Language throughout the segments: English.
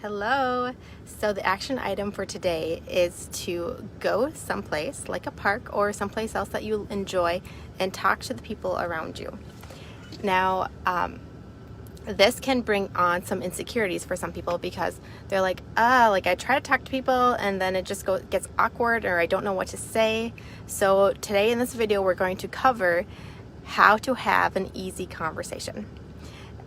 Hello. So the action item for today is to go someplace like a park or someplace else that you enjoy and talk to the people around you. Now, this can bring on some insecurities for some people because they're like, I try to talk to people and then it just gets awkward or I don't know what to say. So today in this video, we're going to cover how to have an easy conversation.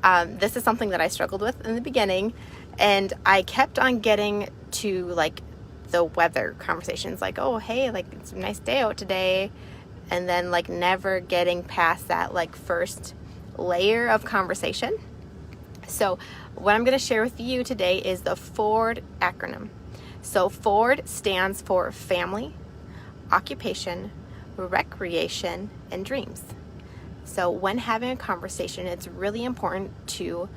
This is something that I struggled with in the beginning, and I kept on getting to like the weather conversations, like, oh, hey, like it's a nice day out today, and then like never getting past that like first layer of conversation. So what I'm going to share with you today is the F.O.R.D acronym. So F.O.R.D stands for family, occupation, recreation, and dreams. So when having a conversation, it's really important to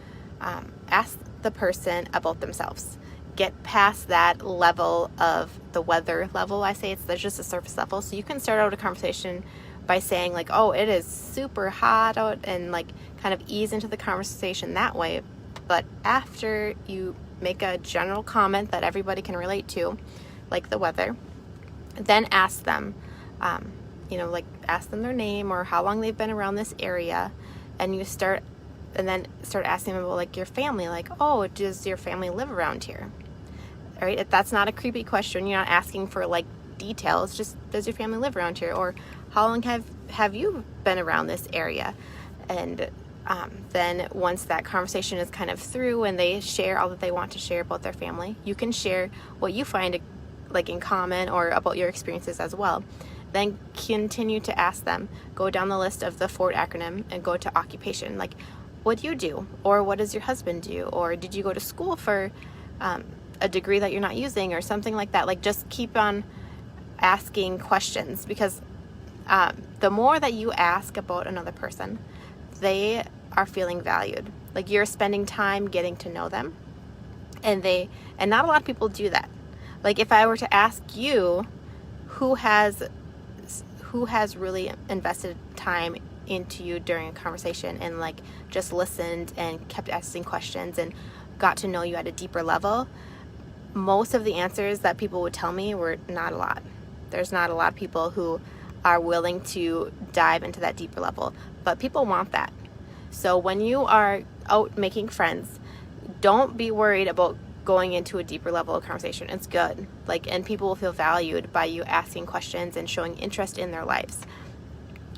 ask the person about themselves. Get past that level of the weather level. I say there's just a surface level. So you can start out a conversation by saying like, oh, it is super hot out, and like kind of ease into the conversation that way. But after you make a general comment that everybody can relate to, like the weather, then ask them, ask them their name or how long they've been around this area, and start asking them about like your family, like, oh, does your family live around here? All right, if that's not a creepy question, you're not asking for like details, just does your family live around here, or how long have you been around this area? And then once that conversation is kind of through and they share all that they want to share about their family, you can share what you find like in common or about your experiences as well. Then continue to ask them, go down the list of the F.O.R.D acronym and go to occupation. Like, what do you do? Or what does your husband do? Or did you go to school for a degree that you're not using or something like that? Like, just keep on asking questions, because the more that you ask about another person, they are feeling valued. Like, you're spending time getting to know them, and not a lot of people do that. Like, if I were to ask you who has really invested time into you during a conversation and like just listened and kept asking questions and got to know you at a deeper level, most of the answers that people would tell me were not a lot. There's not a lot of people who are willing to dive into that deeper level, but people want that. So when you are out making friends, don't be worried about going into a deeper level of conversation. It's good. And people will feel valued by you asking questions and showing interest in their lives.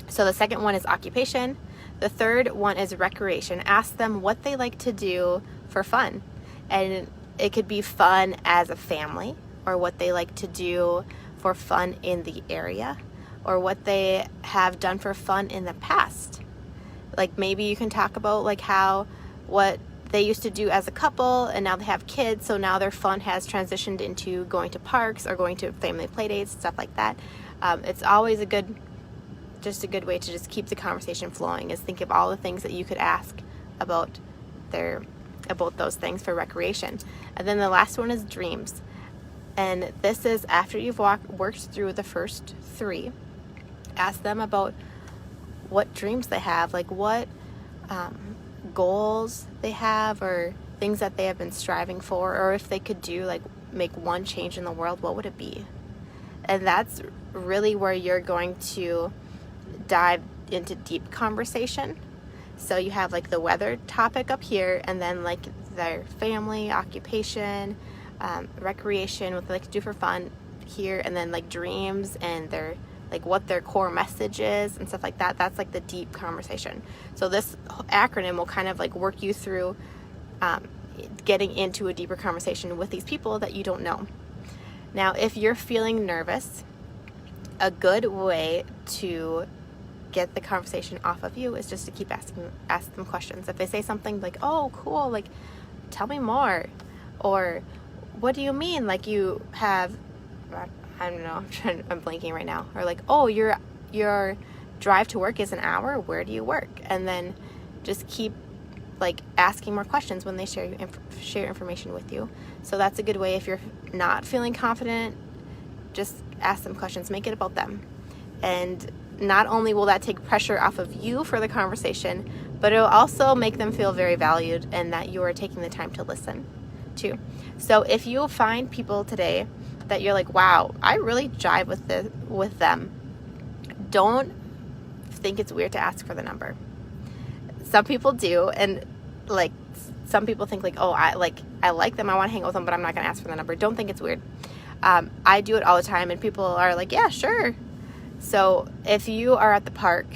So the second one is occupation. The third one is recreation. Ask them what they like to do for fun. And it could be fun as a family, or what they like to do for fun in the area, or what they have done for fun in the past. Like, maybe you can talk about like what they used to do as a couple and now they have kids, so now their fun has transitioned into going to parks or going to family play dates, stuff like that. It's always a good way to just keep the conversation flowing, is think of all the things that you could ask about those things for recreation. And then the last one is dreams. And this is after you've worked through the first three. Ask them about what dreams they have, like what goals they have, or things that they have been striving for, or if they could make one change in the world, what would it be? And that's really where you're going to dive into deep conversation. So you have like the weather topic up here, and then like their family, occupation, recreation, what they like to do for fun here, and then like dreams and their like what their core message is and stuff like that. That's like the deep conversation. So this acronym will kind of like work you through getting into a deeper conversation with these people that you don't know. Now, if you're feeling nervous, a good way to get the conversation off of you is just to keep ask them questions. If they say something like, oh, cool, like tell me more, or what do you mean, like you have, I don't know, I'm blanking right now. Or like, oh, your drive to work is an hour, where do you work? And then just keep like asking more questions when they share information with you. So that's a good way. If you're not feeling confident, just ask them questions, make it about them. And not only will that take pressure off of you for the conversation, but it'll also make them feel very valued and that you are taking the time to listen. too. So if you find people today that you're like, wow, I really jive with them, don't think it's weird to ask for the number. Some people do, and like some people think like, oh, I like them, I want to hang out with them, but I'm not going to ask for the number. Don't think it's weird. I do it all the time, and people are like, yeah, sure. So if you are at the park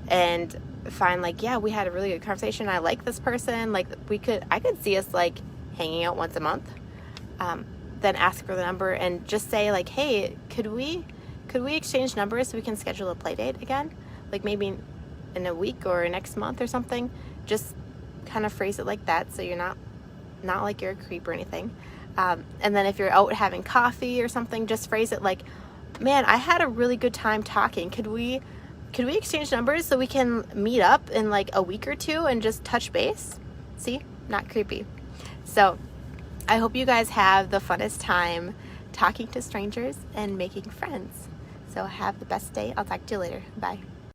and find like, yeah, we had a really good conversation, I like this person, like I could see us like hanging out once a month, then ask for the number and just say like, hey, could we exchange numbers so we can schedule a play date again, like maybe in a week or next month or something. Just kind of phrase it like that, so you're not like you're a creep or anything. And then if you're out having coffee or something, just phrase it like, man, I had a really good time talking. Could we exchange numbers so we can meet up in like a week or two and just touch base? See, not creepy. So I hope you guys have the funnest time talking to strangers and making friends. So have the best day. I'll talk to you later. Bye.